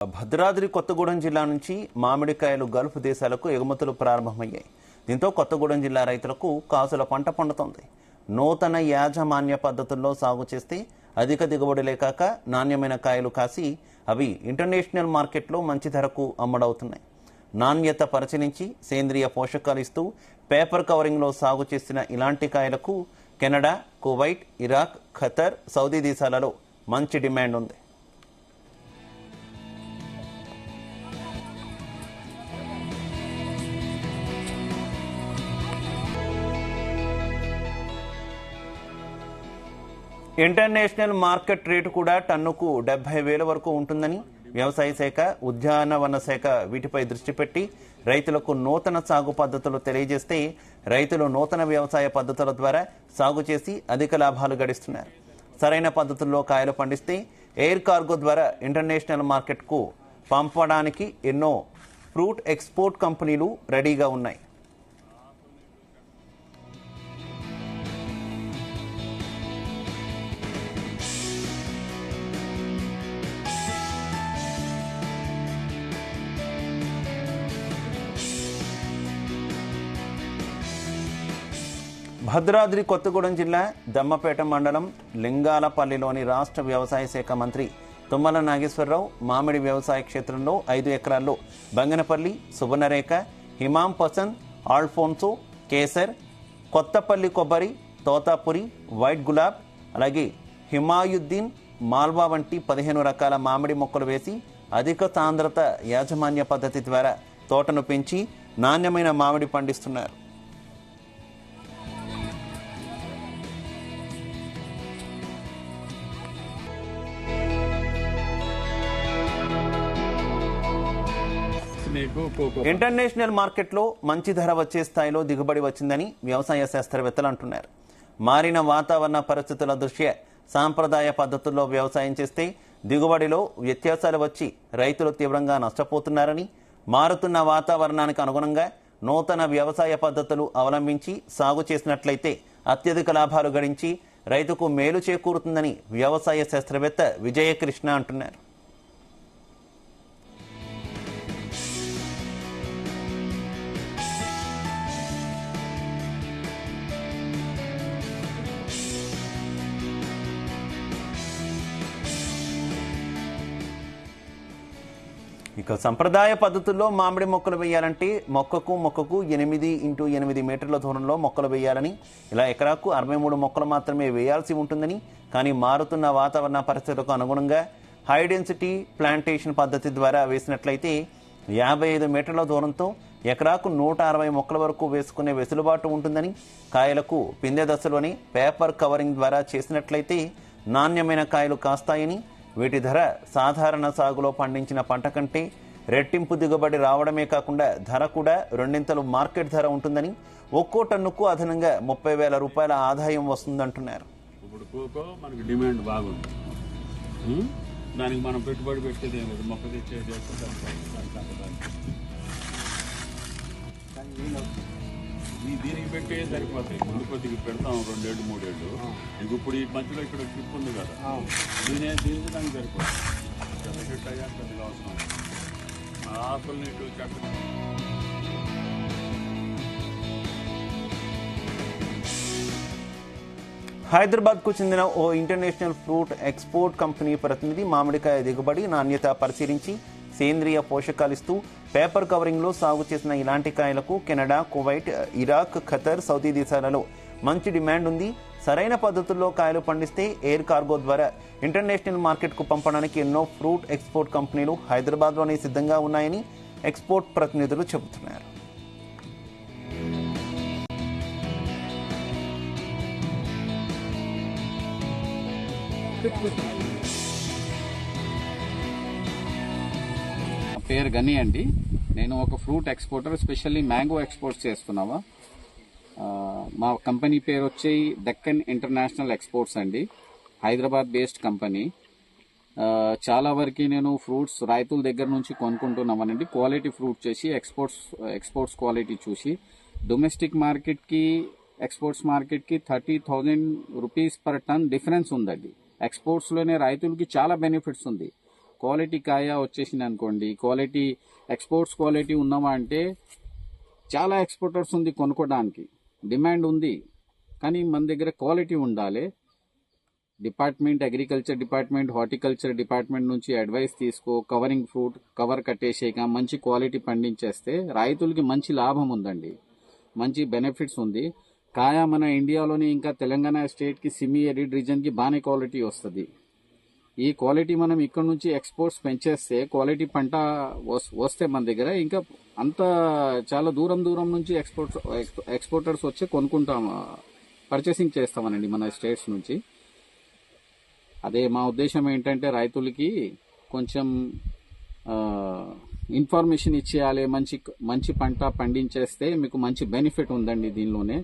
భద్రాద్రి కొత్తగూడెం జిల్లా నుంచి మామిడికాయలు గల్ఫ్ దేశాలకు ఎగుమతులు ప్రారంభమయ్యాయి. దీంతో కొత్తగూడెం జిల్లా రైతులకు కాసుల పంట పండుతోంది. నూతన యాజమాన్య పద్ధతుల్లో సాగు చేస్తే అధిక దిగుబడులే కాక నాణ్యమైన కాయలు కాసి అవి ఇంటర్నేషనల్ మార్కెట్లో మంచి ధరకు అమ్మడవుతున్నాయి. నాణ్యత పరిశీలించి సేంద్రియ పోషకాలు ఇస్తూ పేపర్ కవరింగ్లో సాగు చేసిన ఇలాంటి కాయలకు Canada, Kuwait, Iraq, Qatar, Saudi దేశాలలో మంచి డిమాండ్ ఉంది. ఇంటర్నేషనల్ మార్కెట్ రేటు కూడా టన్నుకు 70,000 వరకు ఉంటుందని వ్యవసాయ శాఖ, ఉద్యానవన శాఖ వీటిపై దృష్టి పెట్టి రైతులకు నూతన సాగు పద్ధతులు తెలియజేస్తే రైతులు నూతన వ్యవసాయ పద్ధతుల ద్వారా సాగు చేసి అధిక లాభాలు గడిస్తున్నారు. సరైన పద్ధతుల్లో కాయలు పండిస్తే ఎయిర్ కార్గో ద్వారా ఇంటర్నేషనల్ మార్కెట్కు పంపడానికి ఎన్నో ఫ్రూట్ ఎక్స్పోర్ట్ కంపెనీలు రెడీగా ఉన్నాయి. భద్రాద్రి కొత్తగూడెం జిల్లా దమ్మపేట మండలం లింగాలపల్లిలోని రాష్ట్ర వ్యవసాయ శాఖ మంత్రి తుమ్మల నాగేశ్వరరావు మామిడి వ్యవసాయ క్షేత్రంలో 5 ఎకరాల్లో బంగనపల్లి, సుబర్ణరేఖ, హిమాం పసంద్, ఆల్ఫోన్సో, కేసర్, కొత్తపల్లి కొబ్బరి, తోతాపురి, వైట్ గులాబ్, అలాగే హిమాయుద్దీన్, మాల్వా వంటి 15 రకాల మామిడి మొక్కలు వేసి అధిక సాంద్రత యాజమాన్య పద్ధతి ద్వారా తోటను పెంచి నాణ్యమైన మామిడి పండిస్తున్నారు. ఇంటర్నేషనల్ మార్కెట్లో మంచి ధర వచ్చే స్థాయిలో దిగుబడి వచ్చిందని వ్యవసాయ శాస్త్రవేత్తలు అంటున్నారు. మారిన వాతావరణ పరిస్థితుల దృష్ట్యా సాంప్రదాయ పద్ధతుల్లో వ్యవసాయం చేస్తే దిగుబడిలో వ్యత్యాసాలు వచ్చి రైతులు తీవ్రంగా నష్టపోతున్నారని, మారుతున్న వాతావరణానికి అనుగుణంగా నూతన వ్యవసాయ పద్ధతులు అవలంబించి సాగు చేసినట్లయితే అత్యధిక లాభాలు గడించి రైతుకు మేలు చేకూరుతుందని వ్యవసాయ శాస్త్రవేత్త విజయకృష్ణ అంటున్నారు. ఇక సంప్రదాయ పద్ధతుల్లో మామిడి మొక్కలు వేయాలంటే మొక్కకు 8x8 మీటర్ల దూరంలో మొక్కలు వేయాలని, ఇలా ఎకరాకు 63 మొక్కలు మాత్రమే వేయాల్సి ఉంటుందని, కానీ మారుతున్న వాతావరణ పరిస్థితులకు అనుగుణంగా హై డెన్సిటీ ప్లాంటేషన్ పద్ధతి ద్వారా వేసినట్లయితే 55 మీటర్ల దూరంతో ఎకరాకు 160 మొక్కల వరకు వేసుకునే వెసులుబాటు ఉంటుందని, కాయలకు పిందె దశలోని పేపర్ కవరింగ్ ద్వారా చేసినట్లయితే నాణ్యమైన కాయలు కాస్తాయని, వీటి ధర సాధారణ సాగులో పండించిన పంట కంటే రెట్టింపు దిగుబడి రావడమే కాకుండా ధర కూడా రెండింతలు మార్కెట్ ధర ఉంటుందని, ఒక్కో టన్నుకు అదనంగా 30,000 రూపాయల ఆదాయం వస్తుందంటున్నారు. ఇప్పుడు కోకో మనకి డిమాండ్ బాగుంది. దానికి మనం పెట్టుబడి పెట్టేది మొక్క తెచ్చేది దీనికి పెట్టే సరిపోతాయి. ముందు కొద్దిగా పెడతాం 2 ఏళ్ళు 3 ఏళ్ళు. ఇంక ఇప్పుడు ఈ మధ్యలో ఇక్కడ ట్రిప్ ఉంది కదా, దీనికి దానికి సరిపోతుంది. పెద్ద చెట్టు అయ్యా పెద్దగా అవసరం. ఆకులు నీటు చెట్టు హైదరాబాద్కు చెందిన ఓ ఇంటర్నేషనల్ ఫ్రూట్ ఎక్స్పోర్ట్ కంపెనీ ప్రతినిధి మామిడికాయ దిగుబడి, నాణ్యత పరిశీలించి సేంద్రియ పోషకాలిస్తూ పేపర్ కవరింగ్లో సాగు చేసిన ఇలాంటి కాయలకు Canada, Kuwait, Iraq, Qatar, Saudi దేశాలలో మంచి డిమాండ్ ఉంది. సరైన పద్ధతుల్లో కాయలు పండిస్తే ఎయిర్ కార్గో ద్వారా ఇంటర్నేషనల్ మార్కెట్కు పంపడానికి ఎన్నో ఫ్రూట్ ఎక్స్పోర్ట్ కంపెనీలు హైదరాబాద్లోనే సిద్ధంగా ఉన్నాయని ఎక్స్పోర్ట్ ప్రతినిధులు చెబుతున్నారు. పేరు గని అండి. నేను ఒక fruit exporter, specially mango exports చేస్తున్నావా. మా కంపెనీ పేరు వచ్చి డెక్కన్ ఇంటర్నేషనల్ ఎక్స్పోర్ట్స్ అండి. Hyderabad based company. చాలా వరకు నేను ఫ్రూట్స్ రైతుల దగ్గర నుంచి కొనుక్కుంటున్నామనండి. క్వాలిటీ ఫ్రూట్ చేసి ఎక్స్పోర్ట్స్ క్వాలిటీ చూసి డొమెస్టిక్ మార్కెట్కి ఎక్స్పోర్ట్స్ మార్కెట్కి 30,000 రూపీస్ పర్ టన్ డిఫరెన్స్ ఉందండి. ఎక్స్పోర్ట్స్లోనే రైతులకి చాలా బెనిఫిట్స్ ఉంది. క్వాలిటీ కాయ వచ్చేసింది అనుకోండి, క్వాలిటీ ఎక్స్పోర్ట్స్ క్వాలిటీ ఉన్నామా అంటే చాలా ఎక్స్పోర్టర్స్ ఉంది కొనుక్కోవడానికి, డిమాండ్ ఉంది, కానీ మన దగ్గర క్వాలిటీ ఉండాలి. Department, agriculture department, horticulture department నుంచి అడ్వైస్ తీసుకో, కవరింగ్ ఫ్రూట్ కవర్ కట్టేసేక మంచి క్వాలిటీ పండించేస్తే రైతులకి మంచి లాభం ఉందండి, మంచి బెనిఫిట్స్ ఉంది. కాయ మన ఇండియాలోని ఇంకా తెలంగాణ స్టేట్కి సెమీ ఎరిడ్ రీజన్కి బాగానే క్వాలిటీ వస్తుంది. ఈ క్వాలిటీ మనం ఇక్కడ నుంచి ఎక్స్పోర్ట్స్ పెంచేస్తే, క్వాలిటీ పంట వస్తే మన దగ్గర ఇంకా అంత చాలా దూరం నుంచి ఎక్స్పోర్టర్స్ వచ్చి కొనుక్కుంటాం, పర్చేసింగ్ చేస్తామనండి మన స్టేట్స్ నుంచి. అదే మా ఉద్దేశం ఏంటంటే రైతులకి కొంచెం ఇన్ఫర్మేషన్ ఇచ్చేయాలి, మంచి పంట పండించేస్తే మీకు మంచి బెనిఫిట్ ఉందండి దీనిలోనే.